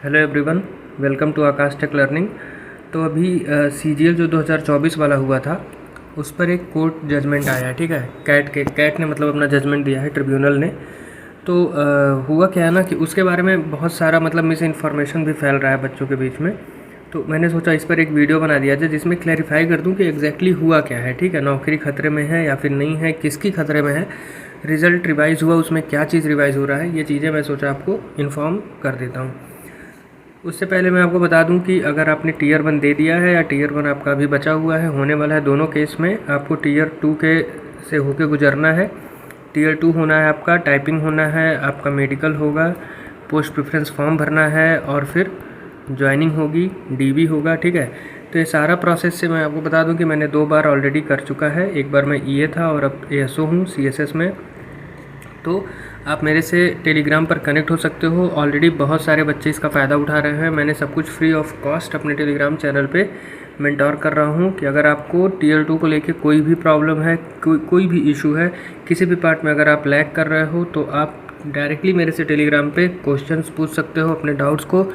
Hello everyone, welcome to Aakash tech learning. तो अभी CGL जो 2024 वाला हुआ था उस पर एक कोर्ट जजमेंट आया है। ठीक है, कैट ने मतलब अपना जजमेंट दिया है ट्रिब्यूनल ने। तो हुआ क्या है ना कि उसके बारे में बहुत सारा मतलब मिस इन्फॉर्मेशन भी फैल रहा है बच्चों के बीच में। तो मैंने सोचा इस पर एक वीडियो बना दिया जाए जिसमें क्लैरिफाई कर दूं कि एग्जैक्टली हुआ क्या है। ठीक है, नौकरी खतरे में है या फिर नहीं है, किसकी खतरे में है, रिज़ल्ट रिवाइज़ हुआ उसमें क्या चीज़ रिवाइज़ हो रहा है, ये चीज़ें मैं सोचा आपको इन्फॉर्म कर देता हूँ। उससे पहले मैं आपको बता दूं कि अगर आपने टीयर 1 दे दिया है या टीयर 1 आपका अभी बचा हुआ है, होने वाला है, दोनों केस में आपको टीयर 2 के से होके गुजरना है। टीयर 2 होना है आपका, टाइपिंग होना है आपका, मेडिकल होगा, पोस्ट प्रेफरेंस फॉर्म भरना है और फिर ज्वाइनिंग होगी, डीबी होगा। ठीक है, तो ये सारा प्रोसेस से मैं आपको बता दूं कि मैंने 2 बार ऑलरेडी कर चुका है। एक बार मैं ईए था और अब एएसओ हूँ सीएसएस में। तो आप मेरे से टेलीग्राम पर कनेक्ट हो सकते हो। ऑलरेडी बहुत सारे बच्चे इसका फ़ायदा उठा रहे हैं। मैंने सब कुछ फ्री ऑफ कॉस्ट अपने टेलीग्राम चैनल पे मेंटोर कर रहा हूँ कि अगर आपको टीयर 2 को लेके कोई भी प्रॉब्लम है, कोई भी इशू है, किसी भी पार्ट में अगर आप लैग कर रहे हो तो आप डायरेक्टली मेरे से टेलीग्राम पे क्वेश्चंस पूछ सकते हो, अपने डाउट्स को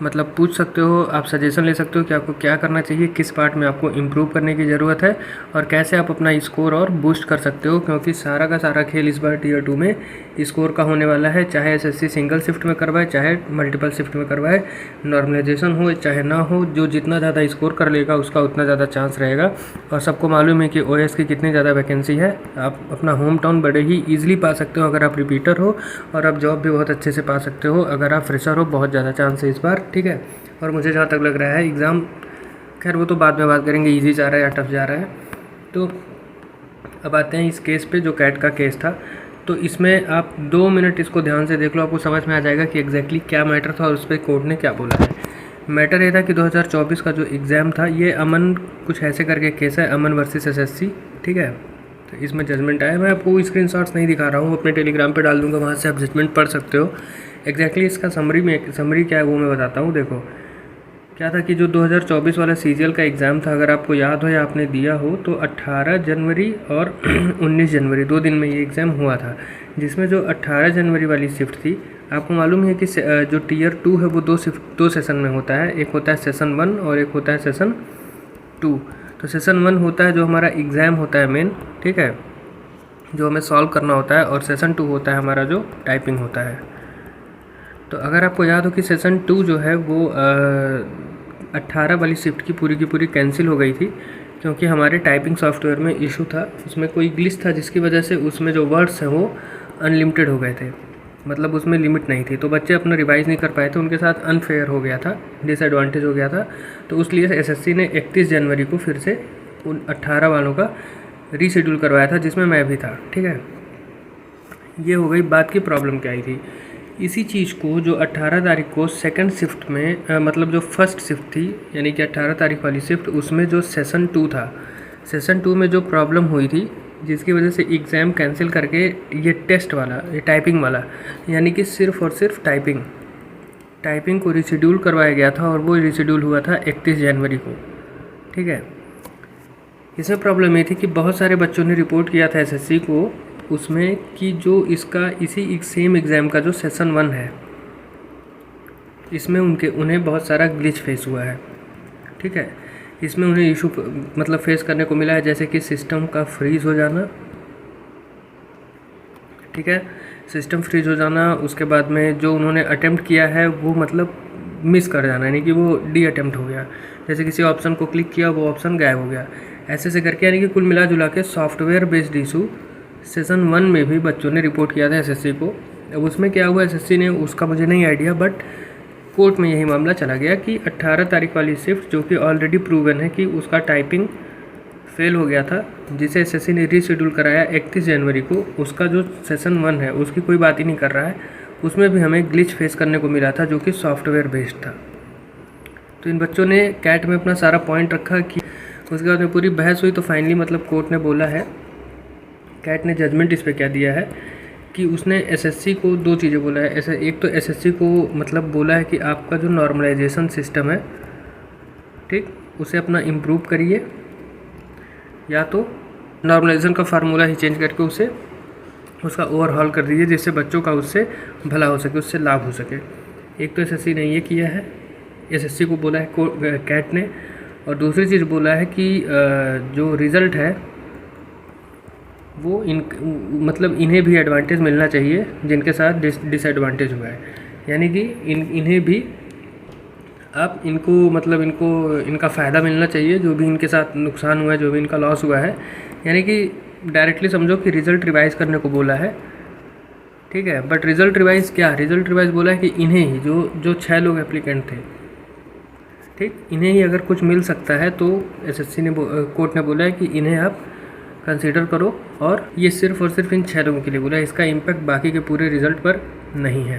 मतलब पूछ सकते हो, आप सजेशन ले सकते हो कि आपको क्या करना चाहिए, किस पार्ट में आपको इम्प्रूव करने की ज़रूरत है और कैसे आप अपना स्कोर और बूस्ट कर सकते हो। क्योंकि सारा का सारा खेल इस बार टीयर 2 में स्कोर का होने वाला है, चाहे एसएससी सिंगल शिफ्ट में करवाए चाहे मल्टीपल शिफ्ट में करवाए, नॉर्मलाइजेशन हो चाहे ना हो, जो जितना ज़्यादा स्कोर कर लेगा उसका उतना ज़्यादा चांस रहेगा। और सबको मालूम है कि ओएस की कितनी ज़्यादा वैकेंसी है। आप अपना होम टाउन बड़े ही ईजिली पा सकते हो अगर आप रिपीटर हो, और आप जॉब भी बहुत अच्छे से पा सकते हो अगर आप फ्रेशर हो। बहुत ज़्यादा चांस है इस बार। ठीक है, और मुझे जहाँ तक लग रहा है एग्ज़ाम, खैर वो तो बाद में बात करेंगे, ईजी जा रहा है या टफ जा रहा है। तो अब आते हैं इस केस पे जो कैट का केस था। तो इसमें आप 2 मिनट इसको ध्यान से देख लो, आपको समझ में आ जाएगा कि एग्जैक्टली क्या मैटर था और उस पर कोर्ट ने क्या बोला है। मैटर ये था कि 2024 का जो एग्ज़ाम था, ये अमन कुछ ऐसे करके केस है, अमन वर्सेस एसएससी। ठीक है, तो इसमें जजमेंट आया। मैं आपको स्क्रीनशॉट्स नहीं दिखा रहा हूँ, अपने टेलीग्राम पे डाल दूँगा, वहाँ से आप जजमेंट पढ़ सकते हो। एग्जैक्टली इसका समरी क्या है वो मैं बताता हूँ। देखो क्या था कि जो 2024 वाला सीजीएल का एग्ज़ाम था, अगर आपको याद हो या आपने दिया हो, तो 18 जनवरी और 19 जनवरी 2 दिन में ये एग्ज़ाम हुआ था। जिसमें जो 18 जनवरी वाली शिफ्ट थी, आपको मालूम है कि जो टीयर 2 है वो 2 सेशन में होता है। एक होता है सेशन 1 और एक होता है सेशन 2। तो सेशन 1 होता है जो हमारा एग्ज़ाम होता है मेन, ठीक है, जो हमें सॉल्व करना होता है, और सेशन 2 होता है हमारा जो टाइपिंग होता है। तो अगर आपको याद हो कि सेशन 2 जो है वो 18 वाली शिफ्ट की पूरी कैंसिल हो गई थी, क्योंकि हमारे टाइपिंग सॉफ्टवेयर में इशू था, उसमें कोई ग्लिच था जिसकी वजह से उसमें जो वर्ड्स हैं वो अनलिमिटेड हो गए थे, मतलब उसमें लिमिट नहीं थी। तो बच्चे अपना रिवाइज़ नहीं कर पाए थे, उनके साथ अनफेयर हो गया था, डिसएडवांटेज हो गया था। तो उसलिए एसएससी ने 31 जनवरी को फिर से उन 18 वालों का रीशेड्यूल करवाया था, जिसमें मैं भी था। ठीक है, ये हो गई बात की प्रॉब्लम क्या आई थी। इसी चीज़ को जो 18 तारीख को सेकंड शिफ्ट में मतलब जो फर्स्ट शिफ्ट थी, यानी कि 18 तारीख वाली शिफ्ट, उसमें जो सेशन 2 था, सेशन 2 में जो प्रॉब्लम हुई थी जिसकी वजह से एग्ज़ाम कैंसिल करके ये टेस्ट वाला, ये टाइपिंग वाला, यानी कि सिर्फ़ और सिर्फ टाइपिंग को रिशेड्यूल करवाया गया था, और वो रिशेड्यूल हुआ था 31 जनवरी को। ठीक है, इसमें प्रॉब्लम ये थी कि बहुत सारे बच्चों ने रिपोर्ट किया था एसएससी को उसमें कि जो इसका इसी सेम एग्ज़ाम का जो सेशन 1 है, इसमें उन्हें बहुत सारा ग्लिच फेस हुआ है। ठीक है, इसमें उन्हें इशू मतलब फेस करने को मिला है, जैसे कि सिस्टम का फ्रीज़ हो जाना। ठीक है, सिस्टम फ्रीज हो जाना, उसके बाद में जो उन्होंने अटेम्प्ट किया है वो मतलब मिस कर जाना, यानी कि वो डी अटेम्प्ट हो गया। जैसे किसी ऑप्शन को क्लिक किया, वो ऑप्शन गायब हो गया, ऐसे करके, यानी कि कुल मिला जुला के सॉफ्टवेयर बेस्ड इशू सेशन 1 में भी बच्चों ने रिपोर्ट किया था एसएससी को। अब उसमें क्या हुआ एसएससी ने, उसका मुझे नहीं आइडिया, बट कोर्ट में यही मामला चला गया कि 18 तारीख वाली शिफ्ट, जो कि ऑलरेडी प्रूवन है कि उसका टाइपिंग फेल हो गया था, जिसे एसएससी ने रीशेड्यूल कराया 31 जनवरी को, उसका जो सेशन 1 है उसकी कोई बात ही नहीं कर रहा है, उसमें भी हमें ग्लिच फेस करने को मिला था जो कि सॉफ्टवेयर बेस्ड था। तो इन बच्चों ने कैट में अपना सारा पॉइंट रखा कि उसके बाद में पूरी बहस हुई, तो फाइनली मतलब कोर्ट ने बोला है, कैट ने जजमेंट इस पर क्या दिया है कि उसने एसएससी को 2 चीज़ें बोला है। ऐसे एक तो एसएससी को मतलब बोला है कि आपका जो नॉर्मलाइजेशन सिस्टम है, ठीक, उसे अपना इम्प्रूव करिए, या तो नॉर्मलाइजेशन का फार्मूला ही चेंज करके उसे उसका ओवरहॉल कर दीजिए, जिससे बच्चों का उससे भला हो सके, उससे लाभ हो सके। एक तो एसएससी ने ये किया है, एसएससी को बोला है कैट ने, और दूसरी चीज़ बोला है कि जो रिज़ल्ट है वो मतलब इन्हें भी एडवांटेज मिलना चाहिए जिनके साथ डिसएडवांटेज हुआ है, यानी कि इन्हें भी आप इनको मतलब इनका फ़ायदा मिलना चाहिए, जो भी इनके साथ नुकसान हुआ है, जो भी इनका लॉस हुआ है। यानी कि डायरेक्टली समझो कि रिज़ल्ट रिवाइज़ करने को बोला है, ठीक है। बट रिज़ल्ट रिवाइज़ क्या, रिज़ल्ट रिवाइज़ बोला है कि इन्हें ही जो 6 लोग एप्लीकेंट थे, ठीक, इन्हें ही अगर कुछ मिल सकता है तो एसएससी ने कोर्ट ने बोला है कि इन्हें आप कंसीडर करो, और ये सिर्फ़ और सिर्फ इन 6 लोगों के लिए बोला है, इसका इम्पैक्ट बाकी के पूरे रिज़ल्ट पर नहीं है।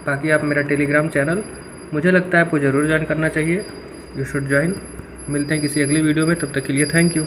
बाकी आप मेरा टेलीग्राम चैनल, मुझे लगता है आपको ज़रूर ज्वाइन करना चाहिए, यू शुड ज्वाइन। मिलते हैं किसी अगली वीडियो में, तब तक के लिए थैंक यू।